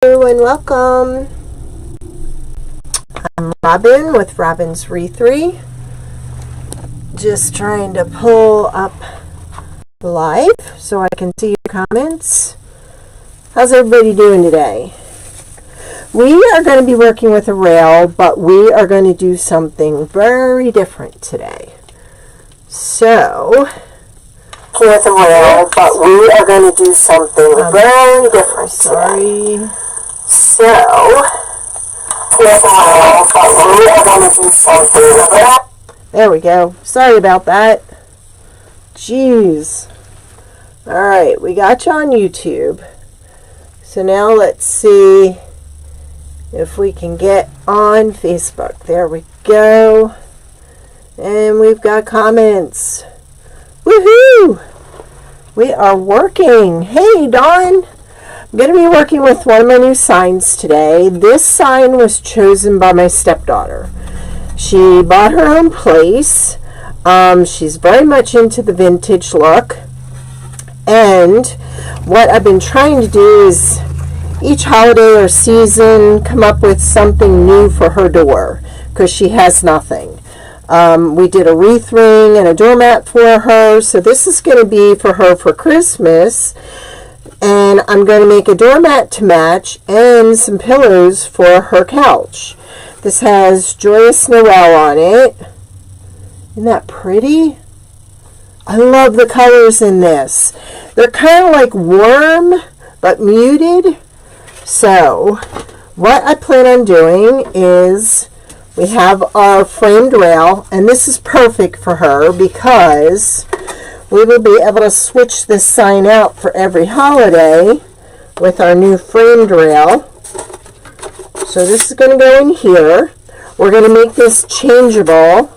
Hello and welcome. I'm Robin with Robin's Re3. Just trying to pull up the live so I can see your comments. How's everybody doing today? We are going to be working with a rail, but we are going to do something very different today. So, with a rail, but we are going to do something very different. Sorry. So, with a rail, but we are going to do something. There we go. Sorry about that. Jeez. Alright, we got you on YouTube. So now let's see if we can get on Facebook. There we go. And we've got comments. Woohoo! We are working. Hey, Dawn. I'm going to be working with one of my new signs today. This sign was chosen by my stepdaughter. She bought her own place. She's very much into the vintage look. And what I've been trying to do is each holiday or season come up with something new for her door because she has nothing. We did a wreath ring and a doormat for her, so this is going to be for her for Christmas. And I'm going to make a doormat to match and some pillows for her couch. This has Joyeux Noel on it. Isn't that pretty? I love the colors in this. They're kind of like warm but muted. So what I plan on doing is we have our framed rail, and this is perfect for her because we will be able to switch this sign out for every holiday with our new framed rail. So this is going to go in here. We're going to make this changeable.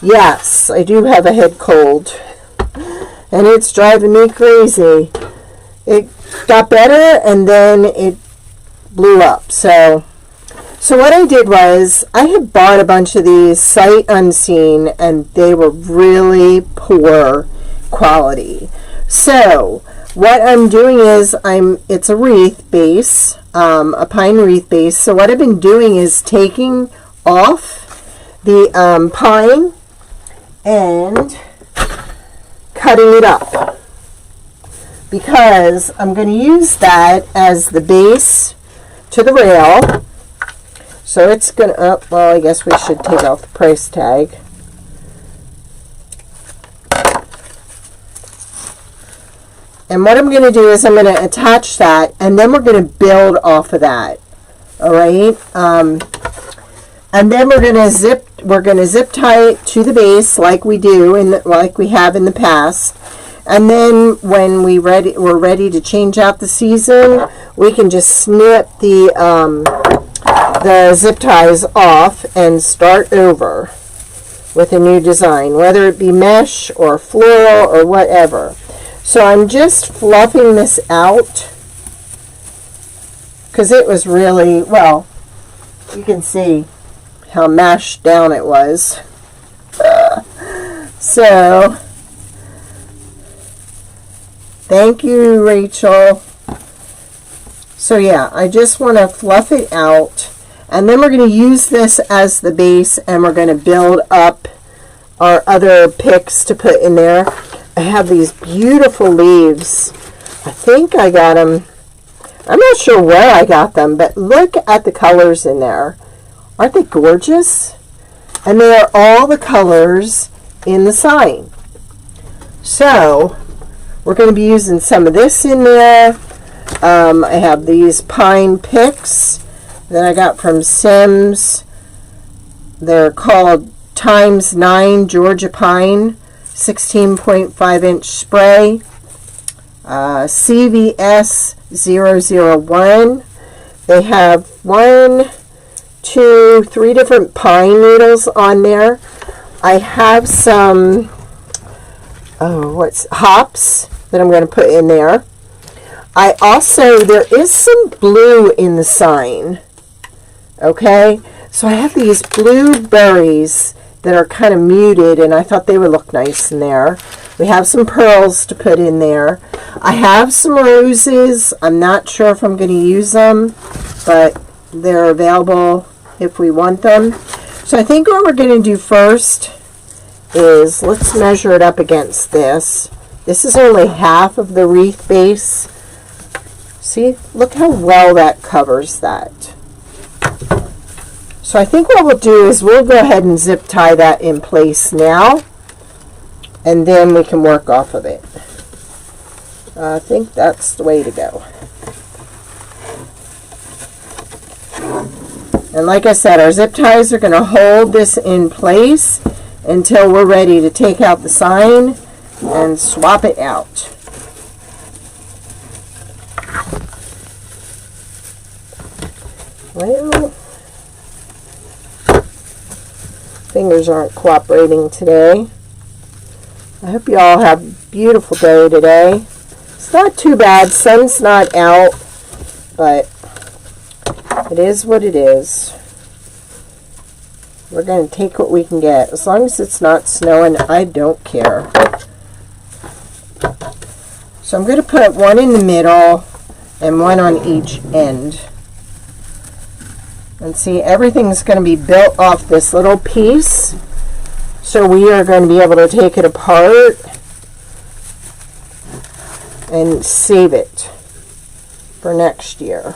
Yes, I do have a head cold, and it's driving me crazy. It got better, and then it blew up. So what I did was I had bought a bunch of these sight unseen, and they were really poor quality. So what I'm doing is it's a wreath base, a pine wreath base. So what I've been doing is taking off the pine and cutting it up because I'm going to use that as the base to the rail. So it's going to, well, I guess we should take off the price tag. And what I'm going to do is I'm going to attach that, and then we're going to build off of that. All right? And then we're going to zip tie it to the base like we do, like we have in the past. And then when we're ready to change out the season, we can just snip the zip ties off and start over with a new design, whether it be mesh or floral or whatever. So I'm just fluffing this out because it was really, well, you can see how mashed down it was. So thank you, Rachel. So yeah, I just want to fluff it out. And then we're going to use this as the base, and we're going to build up our other picks to put in there. I have these beautiful leaves. I think I got them. I'm not sure where I got them, but look at the colors in there. Aren't they gorgeous? And they are all the colors in the sign. So we're going to be using some of this in there. I have these pine picks that I got from Sims. They're called ×9 Georgia Pine 16.5 inch spray, CVS 001. They have 1, 2, 3 different pine needles on there. I have some hops that I'm going to put in there. There is some blue in the sign. Okay, so I have these blue berries that are kind of muted, and I thought they would look nice in there. We have some pearls to put in there. I have some roses. I'm not sure if I'm going to use them, but they're available if we want them. So I think what we're going to do first is let's measure it up against this. This is only half of the wreath base. See, look how well that covers that. So I think what we'll do is we'll go ahead and zip tie that in place now, and then we can work off of it. I think that's the way to go. And like I said, our zip ties are going to hold this in place until we're ready to take out the sign and swap it out. Well, fingers aren't cooperating today. I hope you all have a beautiful day today. It's not too bad. Sun's not out, but it is what it is. We're going to take what we can get. As long as it's not snowing, I don't care. So I'm going to put one in the middle and one on each end. And see, everything's going to be built off this little piece. So we are going to be able to take it apart and save it for next year.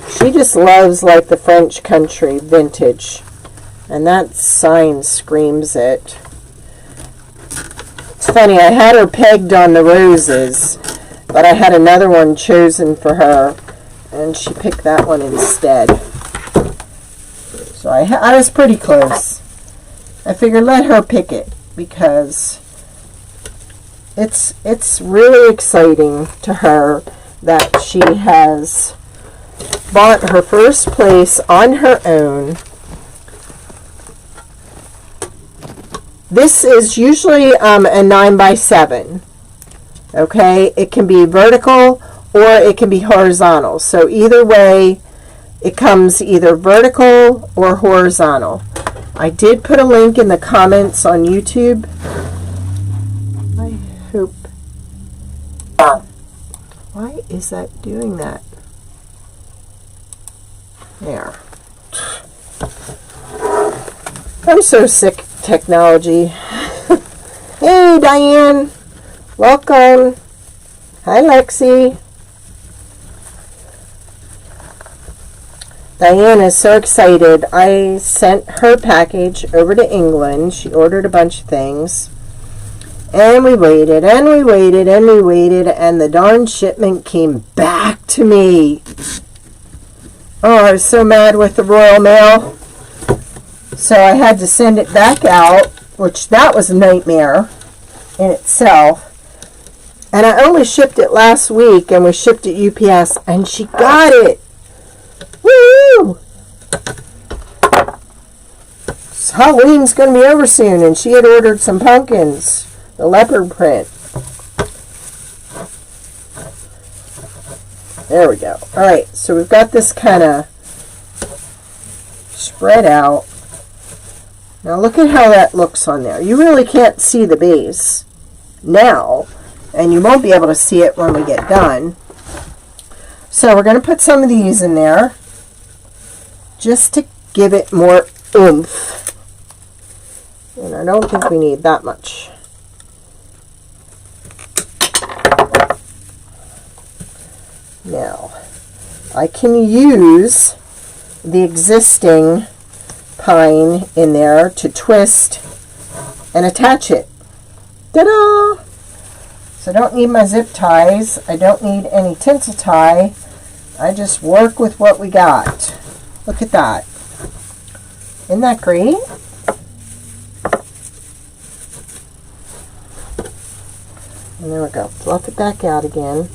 She just loves like the French country vintage, and that sign screams it. It's funny, I had her pegged on the roses, but I had another one chosen for her, and she picked that one instead. So I was pretty close. I figured let her pick it because it's really exciting to her that she has bought her first place on her own. This is usually a 9x7. Okay, it can be vertical or it can be horizontal. So either way, it comes either vertical or horizontal. I did put a link in the comments on YouTube. I hope. Why is that doing that? There. I'm so sick of technology. Hey, Diane. Welcome. Hi, Lexi. Diane is so excited. I sent her package over to England. She ordered a bunch of things. And we waited, and we waited, and we waited, and the darn shipment came back to me. Oh, I was so mad with the Royal Mail. So I had to send it back out, which that was a nightmare in itself. And I only shipped it last week, and we shipped it UPS, and she got it. Woo! Halloween's going to be over soon, and she had ordered some pumpkins, the leopard print. There we go. Alright, so we've got this kind of spread out. Now look at how that looks on there. You really can't see the base now, and you won't be able to see it when we get done. So we're going to put some of these in there just to give it more oomph. And I don't think we need that much. Now, I can use the existing pine in there to twist and attach it. Ta-da! So I don't need my zip ties. I don't need any tinsel tie. I just work with what we got. Look at that. Isn't that great? And there we go. Fluff it back out again.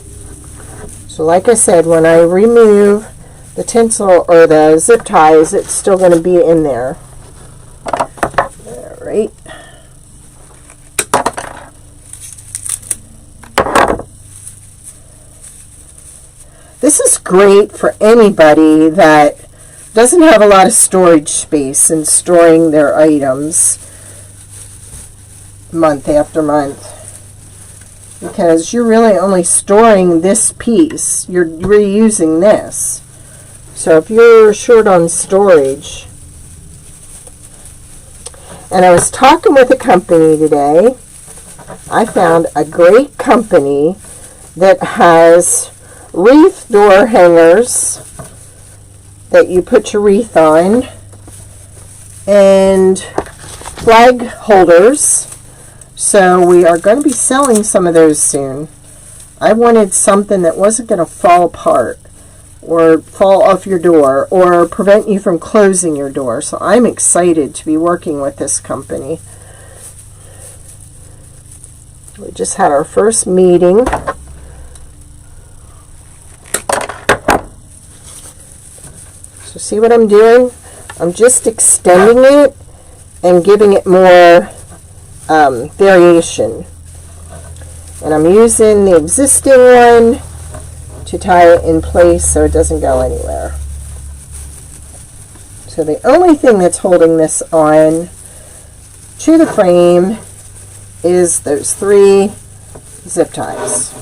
So like I said, when I remove the tinsel or the zip ties, it's still going to be in there. All right. This is great for anybody that doesn't have a lot of storage space in storing their items. month after month, because you're really only storing this piece. You're reusing this. So if you're short on storage, and I was talking with a company today, I found a great company that has wreath door hangers that you put your wreath on, and flag holders. So we are going to be selling some of those soon. I wanted something that wasn't going to fall apart or fall off your door or prevent you from closing your door. So I'm excited to be working with this company. We just had our first meeting. So see what I'm doing? I'm just extending it and giving it more variation. And I'm using the existing one to tie it in place so it doesn't go anywhere. So the only thing that's holding this on to the frame is those 3 zip ties.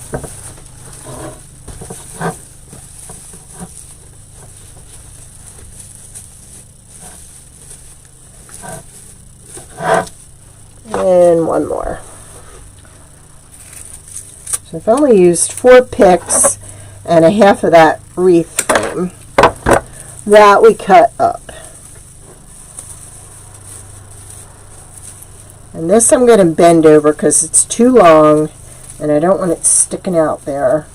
And one more. So I've only used 4 picks and a half of that wreath frame that we cut up. And this I'm going to bend over because it's too long and I don't want it sticking out there.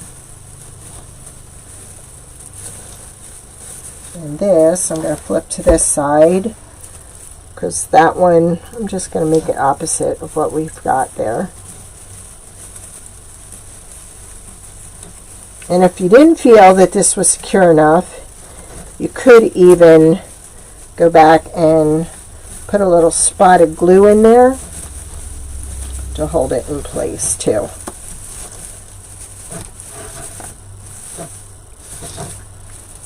And this I'm going to flip to this side, because that one, I'm just going to make it opposite of what we've got there. And if you didn't feel that this was secure enough, you could even go back and put a little spot of glue in there to hold it in place too.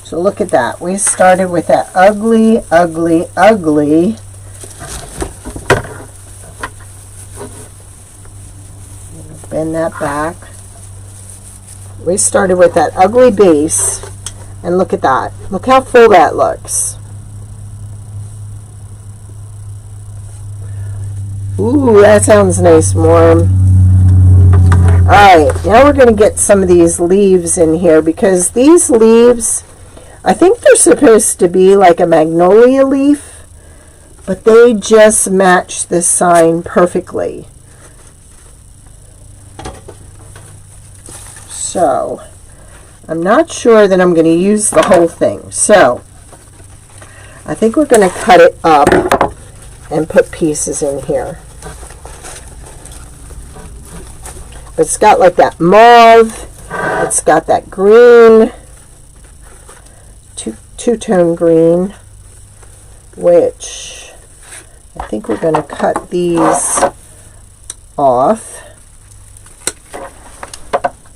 So look at that. We started with that ugly, ugly, ugly bend that back. We started with that ugly base, and look at that. Look how full that looks. Ooh, that sounds nice and warm. Alright, now we're going to get some of these leaves in here, because these leaves, I think they're supposed to be like a magnolia leaf, but they just match this sign perfectly. So, I'm not sure that I'm going to use the whole thing. So, I think we're going to cut it up and put pieces in here. But it's got like that mauve, it's got that green, two-tone green, which I think we're going to cut these off.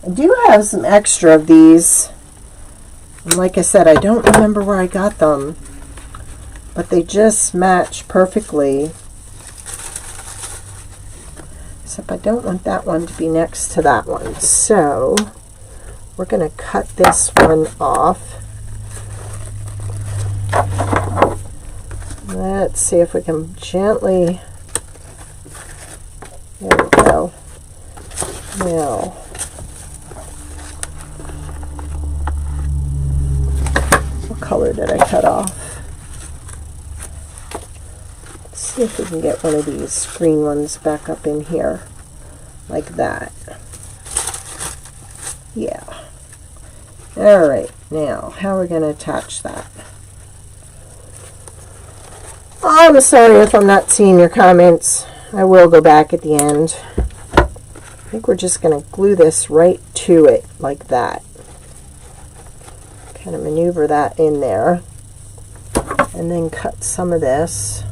I do have some extra of these, and like I said, I don't remember where I got them, but they just match perfectly, except I don't want that one to be next to that one. So we're going to cut this one off. Let's see if we can gently, there we go. Now, what color did I cut off? Let's see if we can get one of these green ones back up in here, like that. Yeah. Alright, now, how are we going to attach that? I'm sorry if I'm not seeing your comments. I will go back at the end. I think we're just going to glue this right to it, like that. Kind of maneuver that in there. And then cut some of this.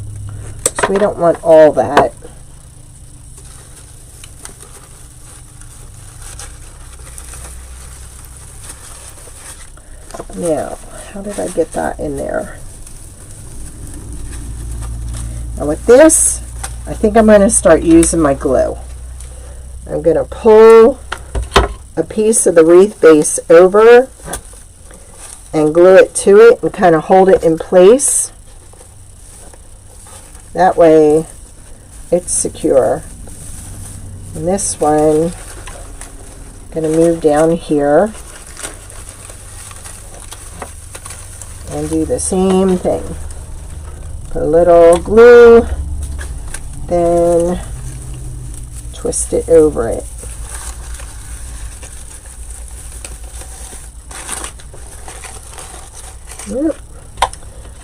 So we don't want all that. Now, how did I get that in there? Now with this, I think I'm going to start using my glue. I'm going to pull a piece of the wreath base over and glue it to it and kind of hold it in place. That way it's secure. And this one, I'm going to move down here and do the same thing. Put a little glue, then twist it over it. Yep.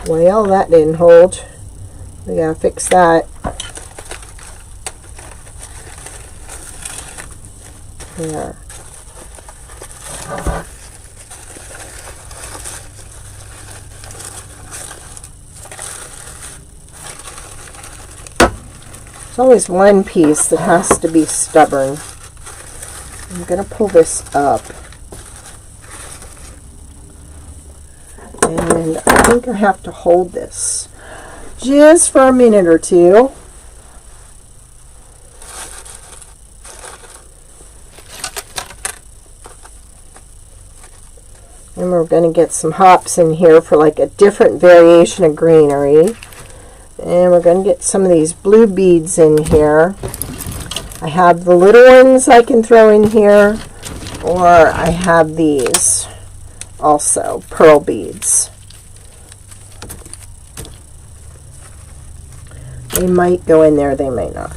Well, that didn't hold. We gotta fix that. There. There's always one piece that has to be stubborn. I'm gonna pull this up. And I think I have to hold this just for a minute or two. And we're going to get some hops in here for like a different variation of greenery. And we're going to get some of these blue beads in here. I have the little ones I can throw in here, or I have these also, pearl beads. They might go in there, they may not.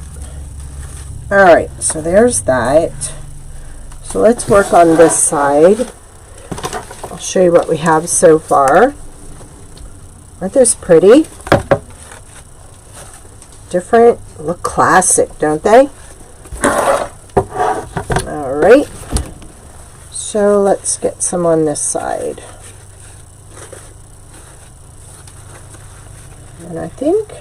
Alright, so there's that. So let's work on this side. I'll show you what we have so far. Aren't those pretty? Different, look classic, don't they? Alright, so let's get some on this side. And I think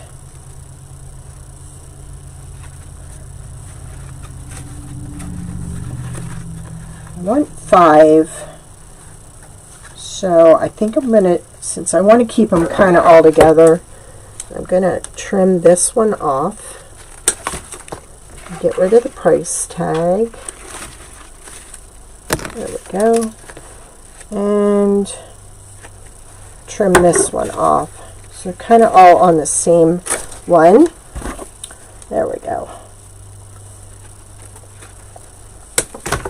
I want 5. So I think I'm going to, since I want to keep them kind of all together, I'm going to trim this one off. Get rid of the price tag. There we go. And trim this one off. So kind of all on the same one. There we go.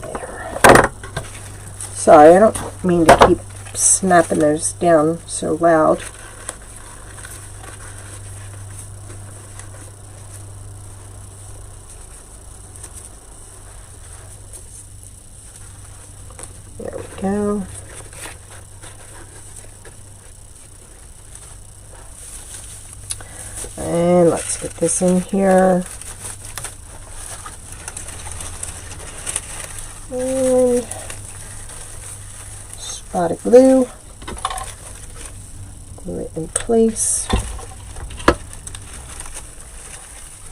There. Sorry, I don't mean to keep snapping those down so loud. There we go. And let's get this in here. And spot of glue. Glue it in place.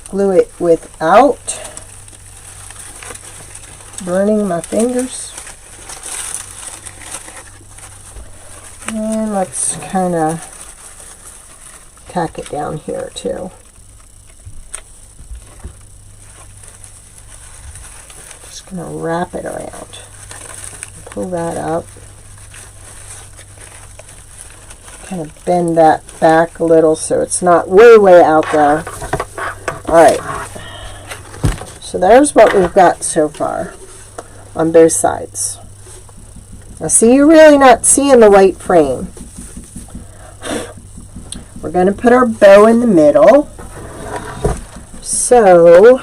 Glue it without burning my fingers. And let's kind of tack it down here too. Just going to wrap it around. Pull that up. Kind of bend that back a little so it's not way out there. Alright. So there's what we've got so far on both sides. Now see, you're really not seeing the white frame. We're going to put our bow in the middle. So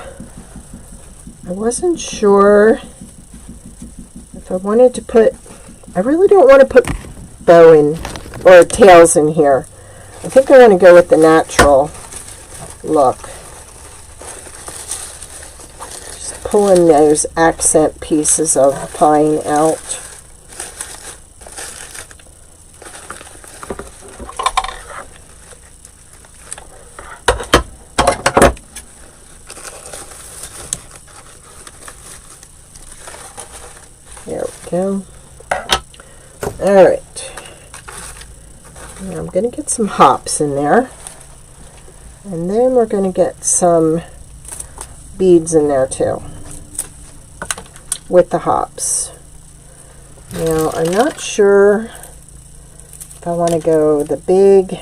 I wasn't sure if I wanted to put, I really don't want to put bow in or tails in here. I think I want to go with the natural look. Just pulling those accent pieces of pine out. There we go. Alright. Now I'm going to get some hops in there. And then we're going to get some beads in there too with the hops. Now I'm not sure if I want to go the big.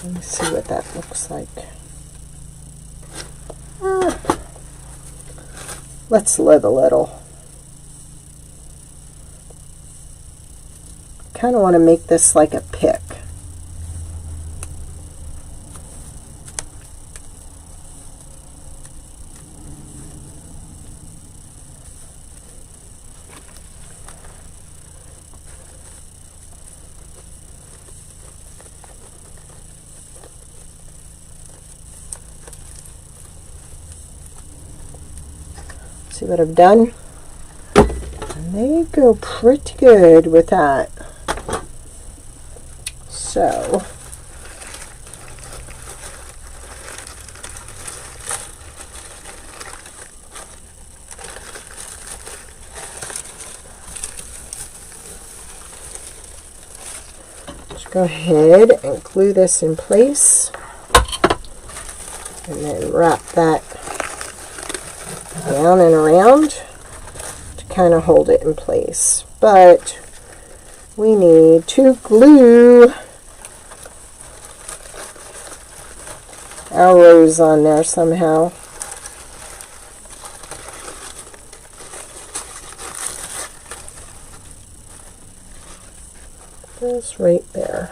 Let me see what that looks like. Let's live a little. Kind of want to make this like a pick. See what I've done? And they go pretty good with that. So, just go ahead and glue this in place and then wrap that down and around to kind of hold it in place. But we need to glue our rose on there somehow. Just right there.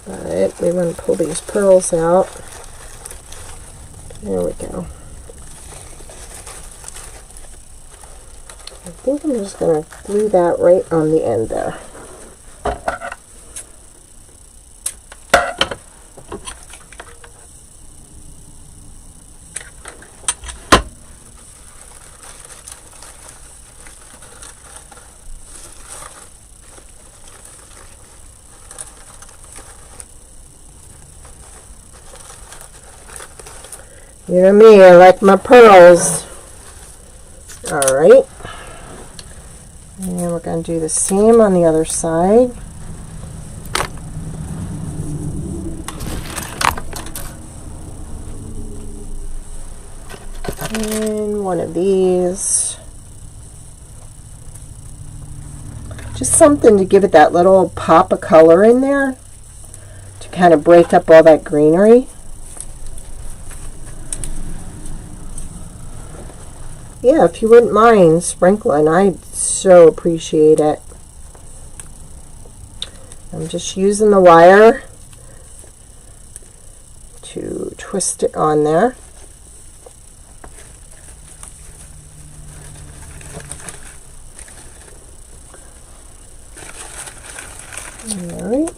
But we want to pull these pearls out. There we go. I think I'm just going to glue that right on the end there. You know me, I like my pearls. Alright. And we're going to do the same on the other side. And one of these. Just something to give it that little pop of color in there to kind of break up all that greenery. Yeah, if you wouldn't mind sprinkling, I'd so appreciate it. I'm just using the wire to twist it on there. All right.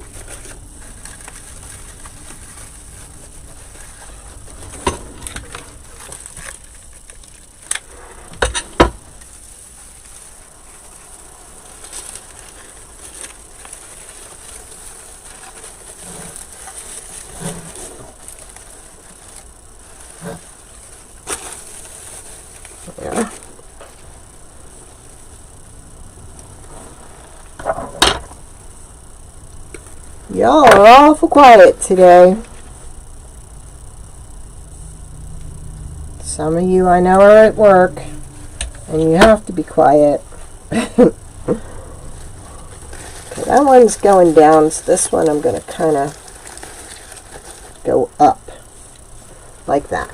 Yeah. Y'all are awful quiet today. Some of you I know are at work, and you have to be quiet. Okay, that one's going down, so this one I'm going to kind of go up like that.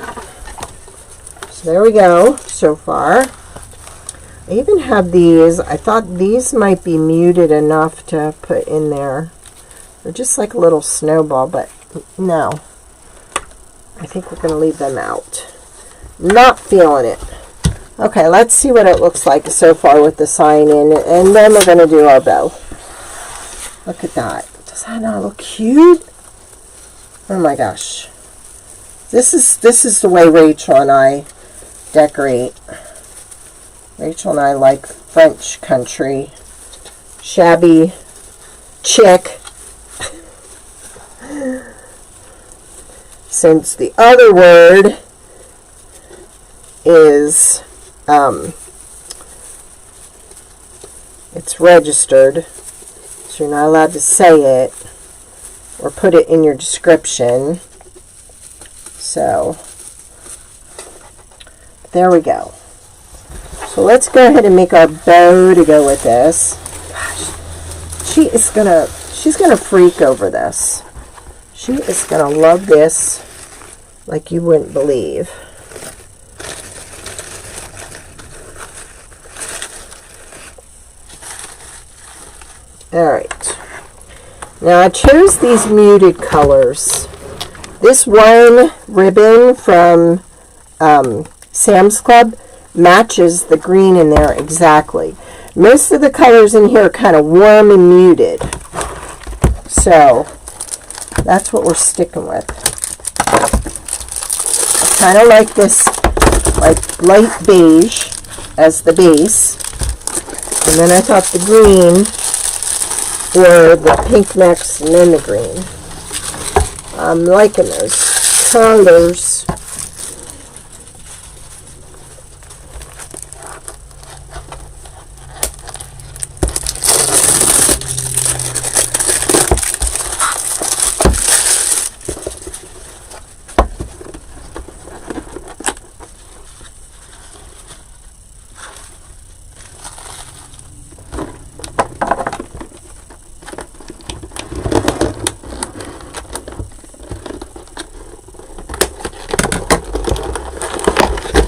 So there we go so far. I even have these. I thought these might be muted enough to put in there. They're just like a little snowball, but no. I think we're going to leave them out. Not feeling it. Okay, let's see what it looks like so far with the sign in, and then we're going to do our bow. Look at that. Does that not look cute? Oh my gosh. This is the way Rachel and I decorate. Rachel and I like French country. Shabby chic. Since the other word is it's registered, so you're not allowed to say it, or put it in your description. So there we go. So let's go ahead and make our bow to go with this. Gosh, she's gonna freak over this. She is gonna love this like you wouldn't believe. Alright, now I chose these muted colors. This one ribbon from Sam's Club matches the green in there exactly. Most of the colors in here are kind of warm and muted. So that's what we're sticking with. I kind of like this like light beige as the base. And then I thought the green, or the pink next and then the green. I'm liking those colors.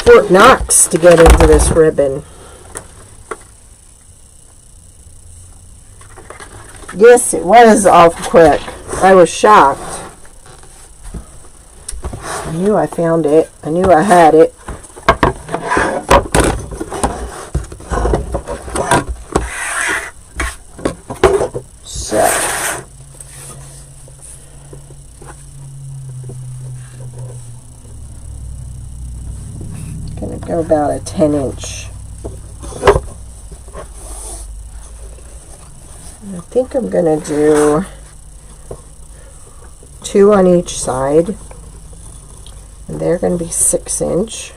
Fort Knox to get into this ribbon. Yes, it was awful quick. I was shocked. I knew I found it. I knew I had it. So gonna go about a 10-inch. I think I'm gonna do 2 on each side, and they're gonna be 6-inch.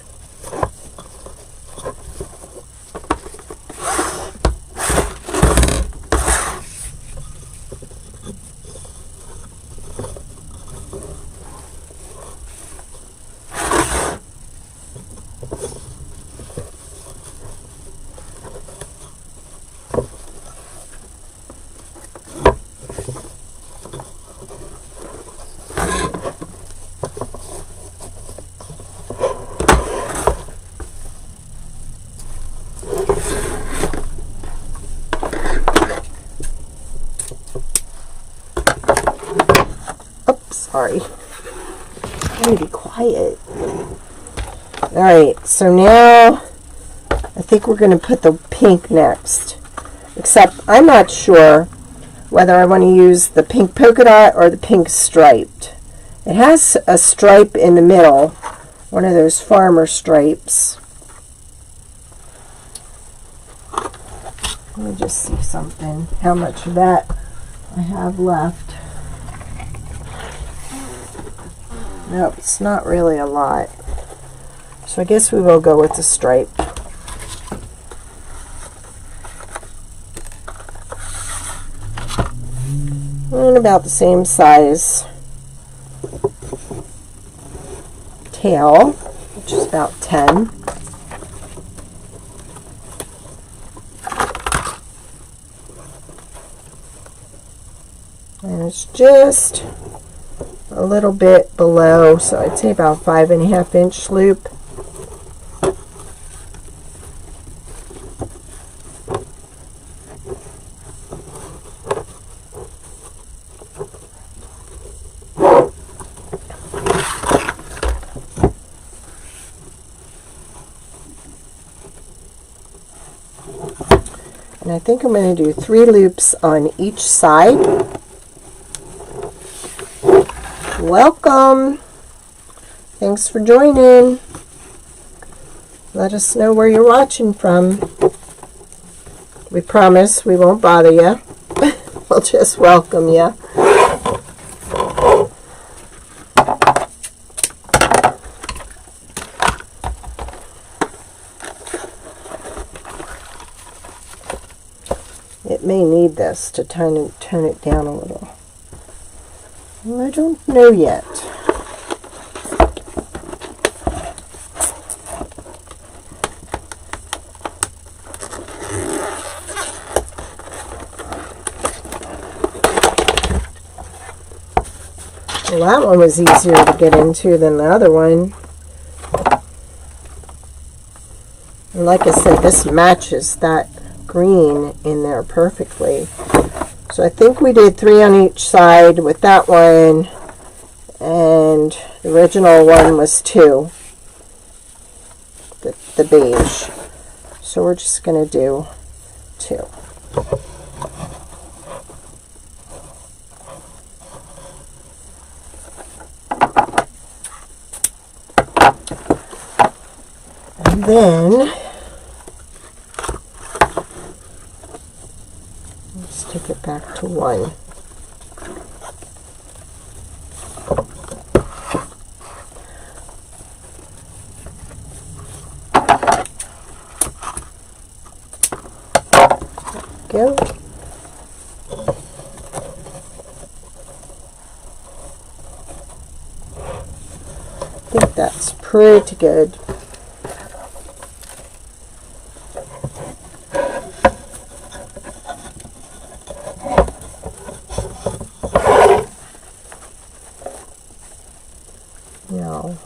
Sorry. I'm going to be quiet. Alright, so now I think we're going to put the pink next. Except I'm not sure whether I want to use the pink polka dot or the pink striped. It has a stripe in the middle, one of those farmer stripes. Let me just see something, how much of that I have left. Nope, it's not really a lot. So I guess we will go with the stripe. And about the same size tail, which is about 10. And it's just a little bit below, so I'd say about 5.5-inch loop. And I think I'm going to do 3 loops on each side. Welcome. Thanks for joining. Let us know where you're watching from. We promise we won't bother you. We'll just welcome you. It may need this to tone it down a little. I don't know yet. Well, that one was easier to get into than the other one. And like I said, this matches that green in there perfectly. So I think we did 3 on each side with that one, and the original one was 2, the beige. So we're just going to do 2. And then let's take it back to 1. Go. I think that's pretty good. Now,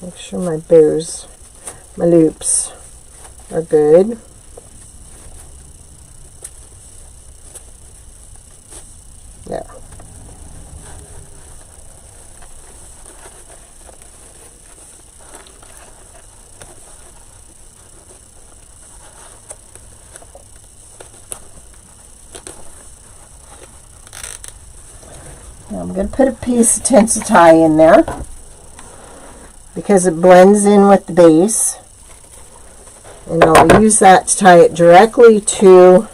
make sure my bows, my loops are good. There. Now I'm going to put a piece of tinsel tie in there because it blends in with the base, and I'll use that to tie it directly to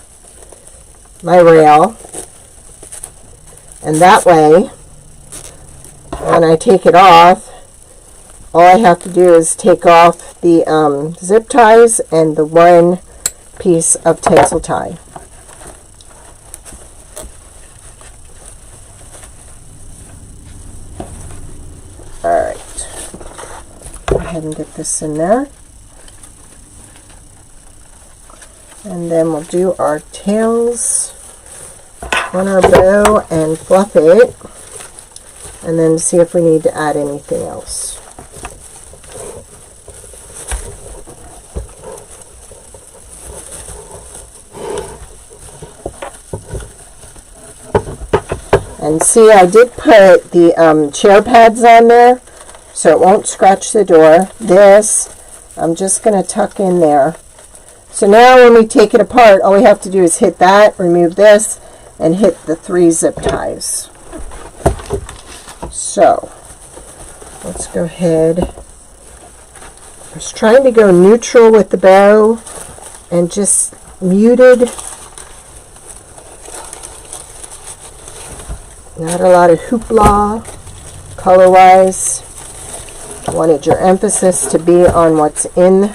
my rail. And that way, when I take it off, all I have to do is take off the zip ties and the one piece of tinsel tie. Alright, go ahead and get this in there. And then we'll do our tails on our bow and fluff it, and then see if we need to add anything else. And see, I did put the chair pads on there so it won't scratch the door. This I'm just going to tuck in there. So now when we take it apart, all we have to do is hit that, remove this, and hit the 3 zip ties. So let's go ahead. I was trying to go neutral with the bow and just muted. Not a lot of hoopla color-wise. Wanted your emphasis to be on what's in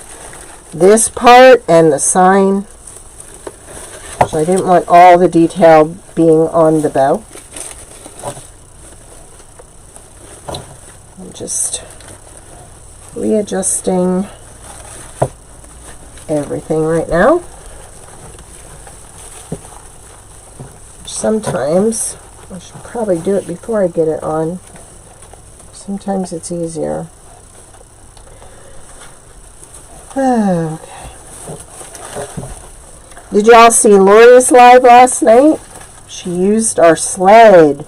this part and the sign. So I didn't want all the detail being on the bow. I'm just readjusting everything right now. Sometimes, I should probably do it before I get it on. Sometimes it's easier. Okay. Did y'all see Lori's live last night? She used our sled.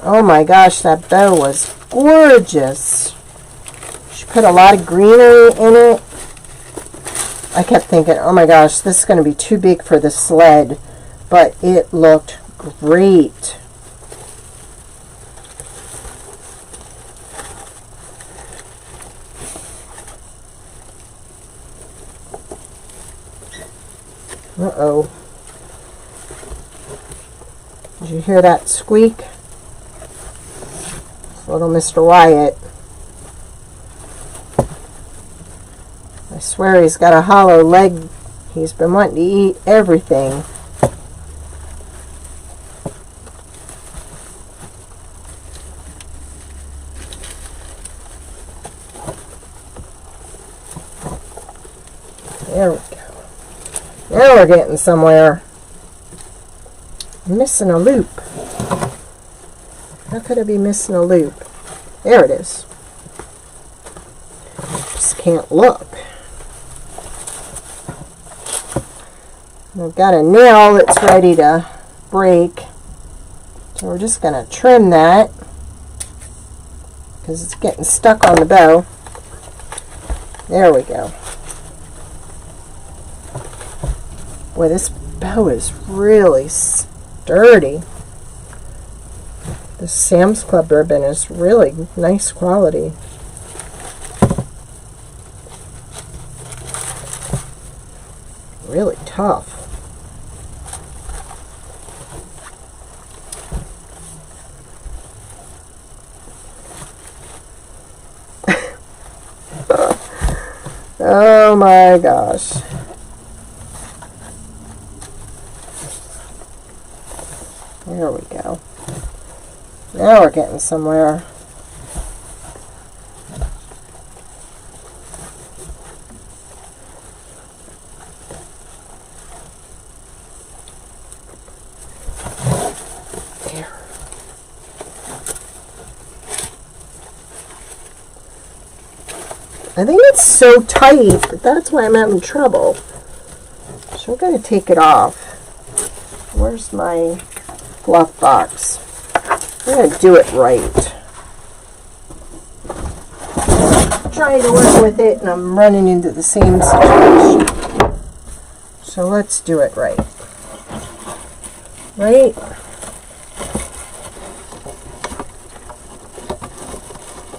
Oh my gosh, that bow was gorgeous. She put a lot of greenery in it. I kept thinking, oh my gosh, this is going to be too big for the sled. But it looked great. Uh-oh. Did you hear that squeak? It's little Mr. Wyatt. I swear he's got a hollow leg. He's been wanting to eat everything. There we go. Now we're getting somewhere. I'm missing a loop. How could I be missing a loop? There it is. Just can't look. I've got a nail that's ready to break. So we're just going to trim that because it's getting stuck on the bow. There we go. Boy, this bow is really sturdy. The Sam's Club ribbon is really nice quality. Really tough. Oh my gosh. There we go. Now we're getting somewhere. There. I think it's so tight, but that's why I'm having trouble. So we're going to take it off. Where's my fluff box? I'm going to do it right. I'm trying to work with it and I'm running into the same situation. So let's do it right. Right?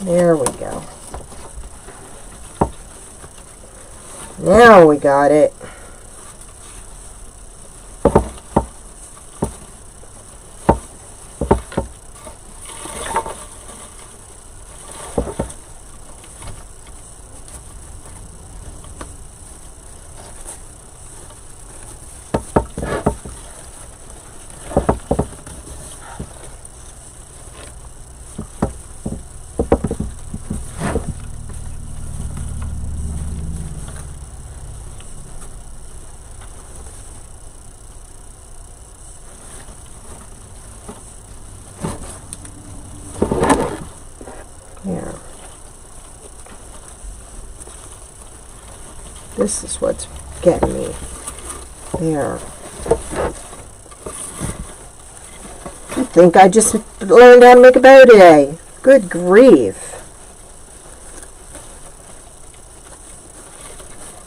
There we go. Now we got it. There. This is what's getting me. There. I think I just learned how to make a bow today. Good grief.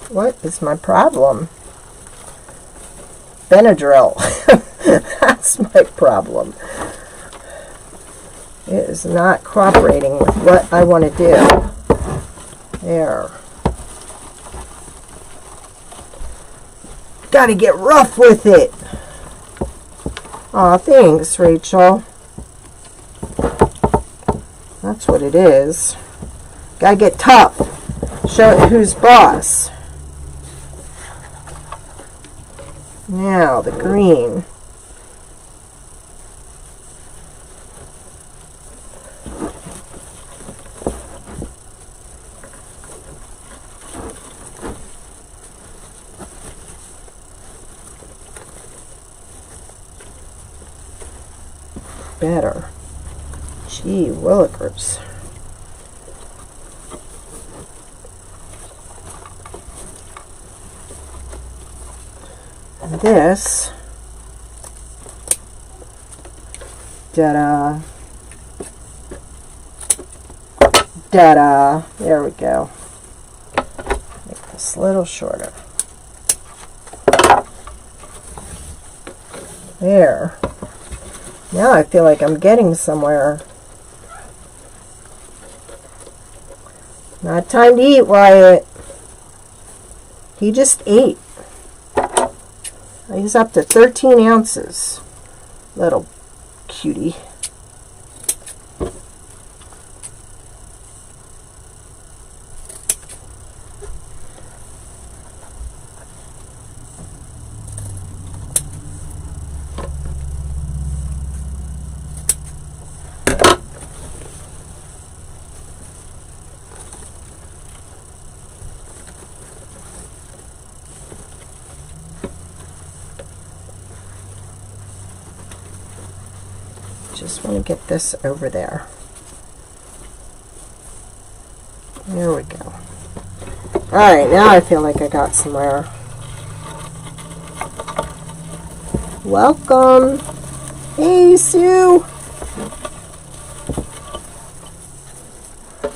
What is my problem? Benadryl. That's my problem. It is not cooperating with what I want to do. There. Gotta get rough with it. Aw, thanks, Rachel. That's what it is. Gotta get tough. Show it who's boss. Now, the green. Better. Gee willikers. And this, da-da, da-da, there we go. Make this a little shorter. There. Now I feel like I'm getting somewhere. Not time to eat, Wyatt. He just ate. He's up to 13 ounces. Little cutie. just want to get this over there. There we go. Alright, now I feel like I got somewhere. Welcome. Hey, Sue.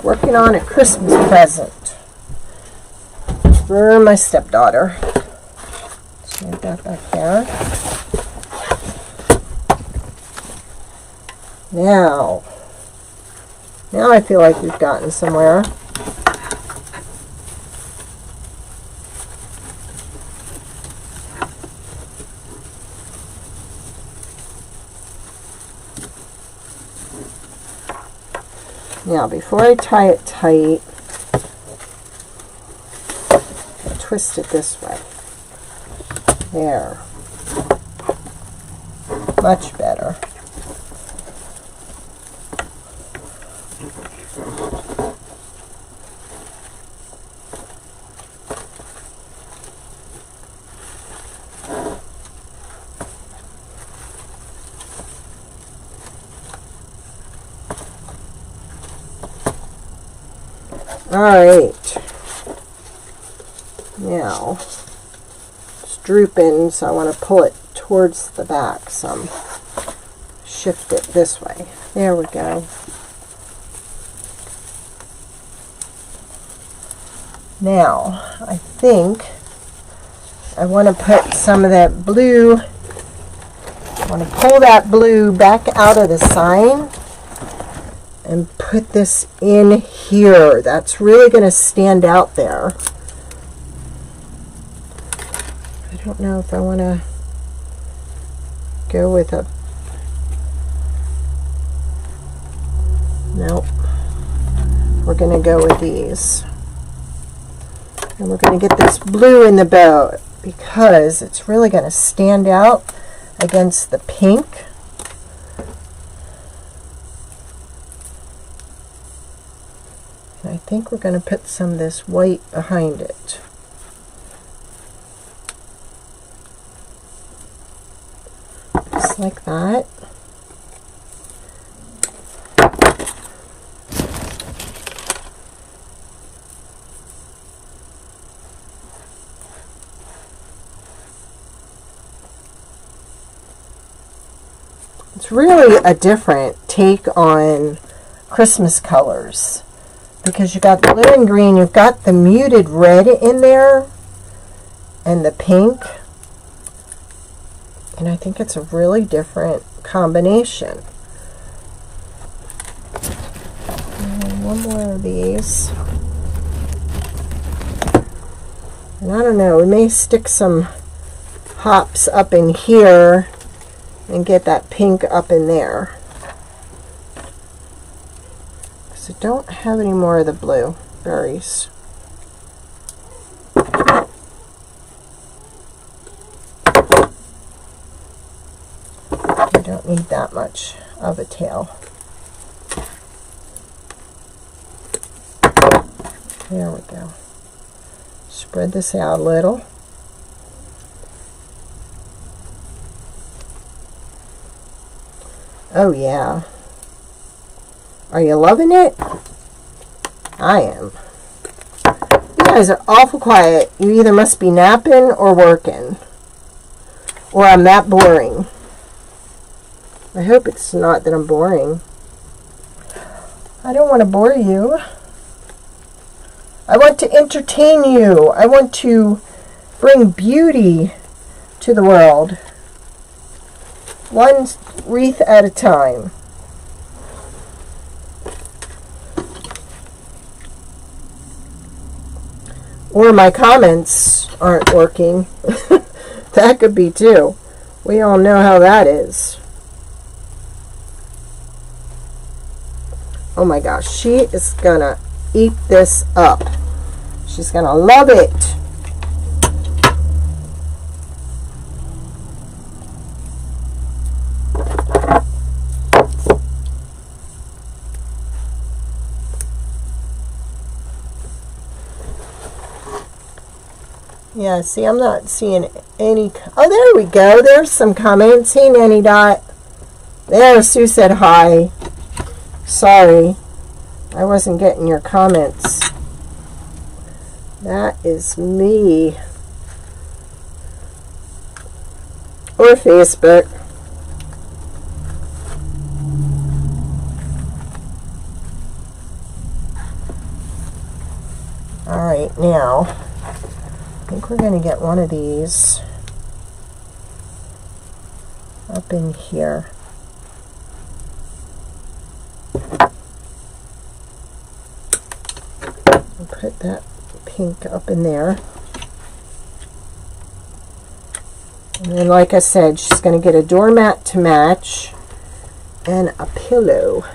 Working on a Christmas present for my stepdaughter. So I've got that there. Now I feel like we've gotten somewhere. Now, before I tie it tight, I'll twist it this way. There. Much better. Alright, now it's drooping, so I want to pull it towards the back some. Shift it this way. There we go. Now, I think I want to put some of that blue, I want to pull that blue back out of the sign and put this in here. That's really going to stand out there. I don't know if I want to go with a... Nope. We're going to go with these. And we're going to get this blue in the bow because it's really going to stand out against the pink. I think we're going to put some of this white behind it. Just like that. It's really a different take on Christmas colors. Because you got the blue and green, you've got the muted red in there, and the pink. And I think it's a really different combination. And one more of these. And I don't know, we may stick some hops up in here and get that pink up in there. I don't have any more of the blue berries. I don't need that much of a tail. There we go. Spread this out a little. Oh yeah. Are you loving it? I am. You guys are awful quiet. You either must be napping or working. Or I'm that boring. I hope it's not that I'm boring. I don't want to bore you. I want to entertain you. I want to bring beauty to the world. One wreath at a time. Or my comments aren't working. That could be too. We all know how that is. Oh my gosh, she is gonna eat this up. She's gonna love it. Yeah, see, I'm not seeing any. Oh, there we go. There's some comments. Hey, Nanny Dot. There, Sue said hi. Sorry, I wasn't getting your comments. That is me. Or Facebook. Alright, now, I think we're going to get one of these up in here. I'll put that pink up in there. And then, like I said, she's going to get a doormat to match and a pillow.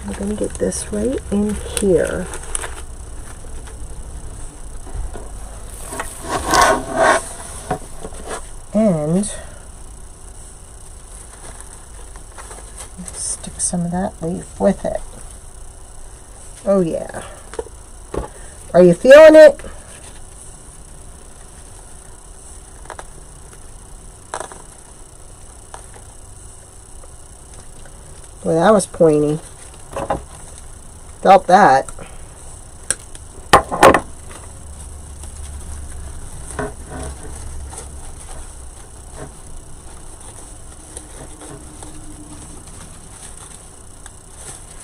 I'm going to get this right in here. And stick some of that leaf with it. Oh yeah. Are you feeling it? Well, that was pointy. Felt that.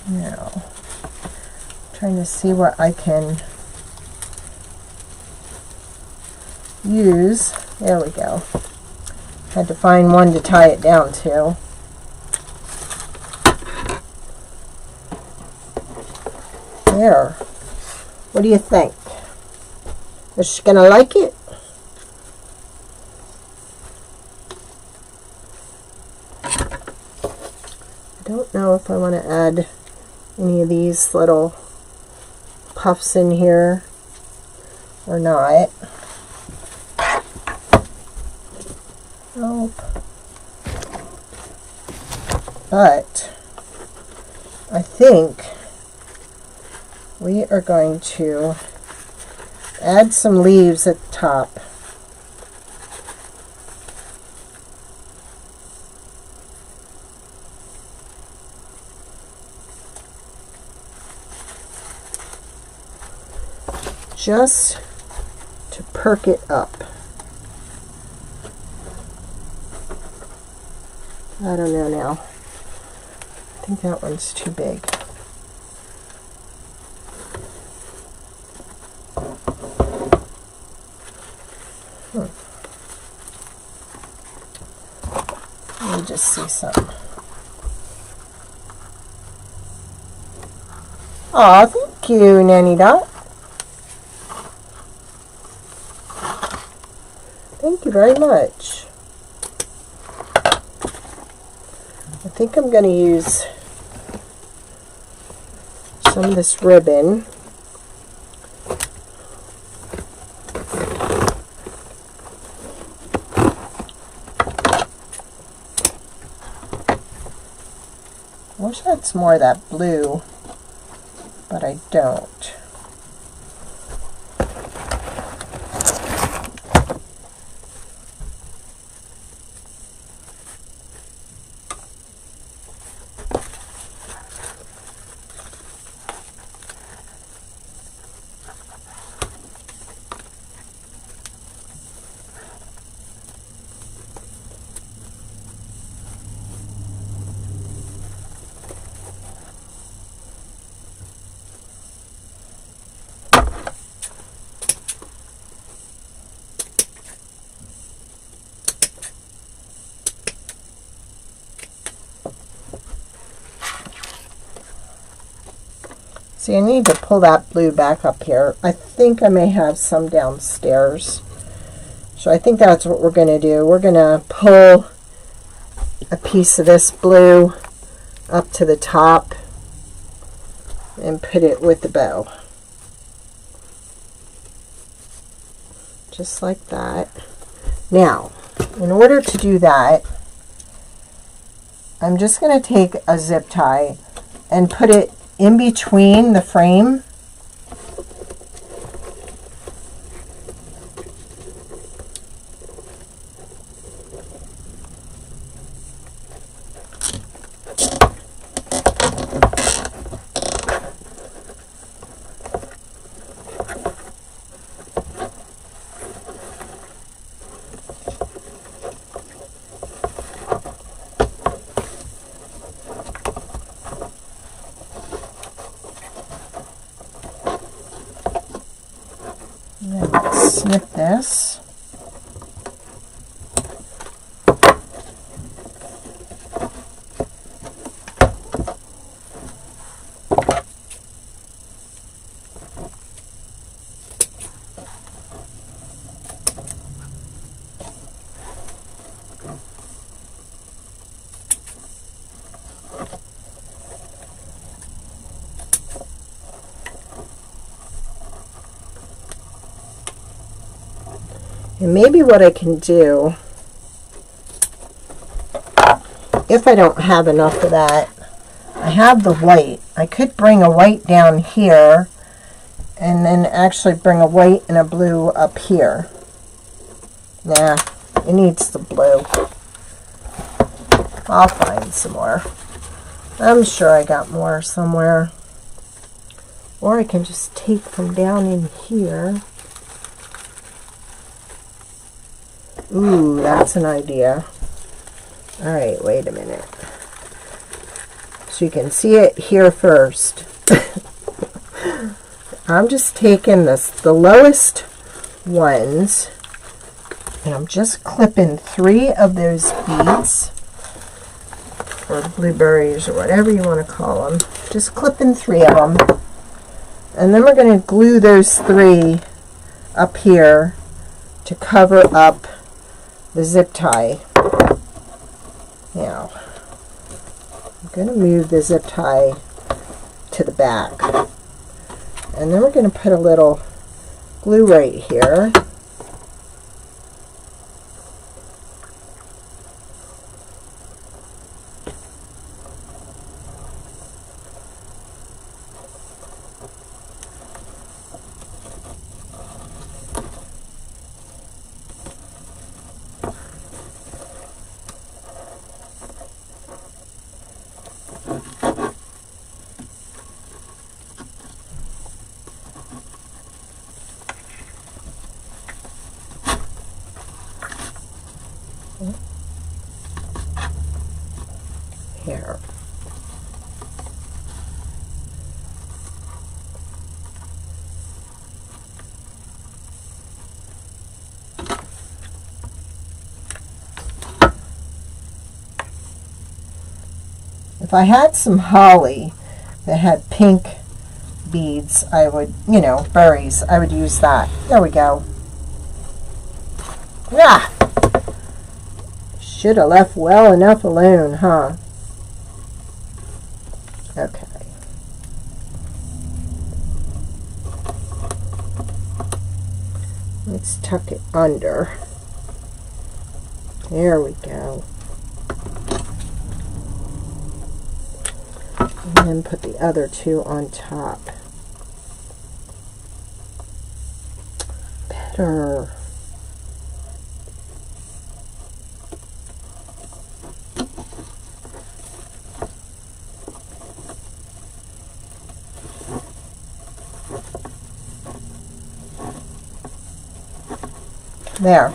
Now, trying to see what I can use. There we go. Had to find one to tie it down to. There. What do you think? Is she gonna like it? I don't know if I want to add any of these little puffs in here or not. Nope. But I think we are going to add some leaves at the top. Just to perk it up. I don't know now. I think that one's too big. Let me just see something. Aw, thank you, Nanny Dot. Thank you very much. I think I'm going to use some of this ribbon. I wish I had some more of that blue, but I don't. See, I need to pull that blue back up here. I think I may have some downstairs. So I think that's what we're going to do. We're going to pull a piece of this blue up to the top and put it with the bow. Just like that. Now, in order to do that, I'm just going to take a zip tie and put it in between the frame Snip this. And maybe what I can do, if I don't have enough of that, I have the white. I could bring a white down here and then actually bring a white and a blue up here. Nah, it needs the blue. I'll find some more. I'm sure I got more somewhere. Or I can just take from down in here. Ooh, that's an idea. All right, wait a minute. So you can see it here first. I'm just taking the lowest ones, and I'm just clipping 3 of those beads, or blueberries, or whatever you want to call them. Just clipping 3 of them. And then we're going to glue those 3 up here to cover up the zip tie. Now, I'm going to move the zip tie to the back. And then we're going to put a little glue right here. Here. If I had some holly that had pink beads, I would, berries, I would use that. There we go. Ah! Should have left well enough alone, huh? Okay. Let's tuck it under. There we go. And then put the other 2 on top. Better. There.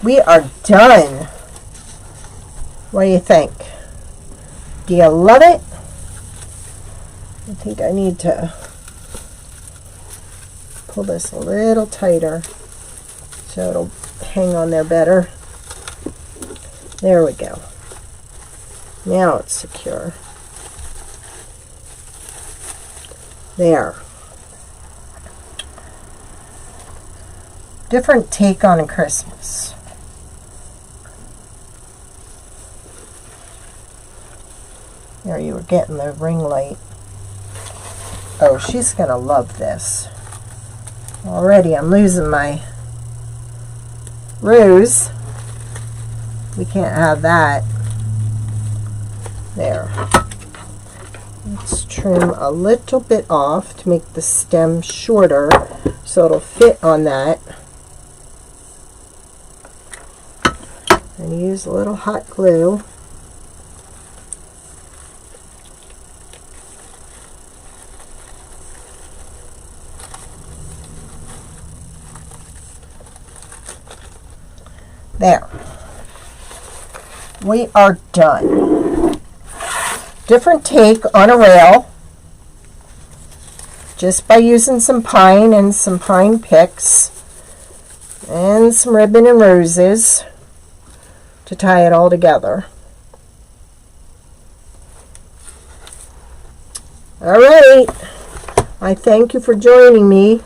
We are done. What do you think? Do you love it? I think I need to pull this a little tighter so it'll hang on there better. There we go. Now it's secure. There. Different take on a Christmas. There, you were getting the ring light. Oh, she's gonna love this. Already I'm losing my rose. We can't have that. There. Let's trim a little bit off to make the stem shorter so it'll fit on that. And use a little hot glue. There. We are done. Different take on a rail. just by using some pine and some pine picks and some ribbon and roses to tie it all together. All right, I thank you for joining me.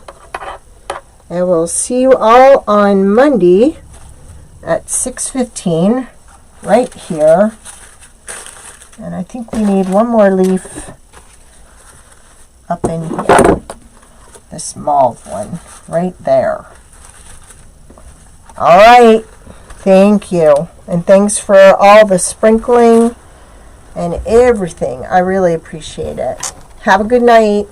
I will see you all on Monday at 6:15 right here. And I think we need one more leaf up in here. This mauve one right there. All right, thank you. And thanks for all the sprinkling and everything. I really appreciate it. Have a good night.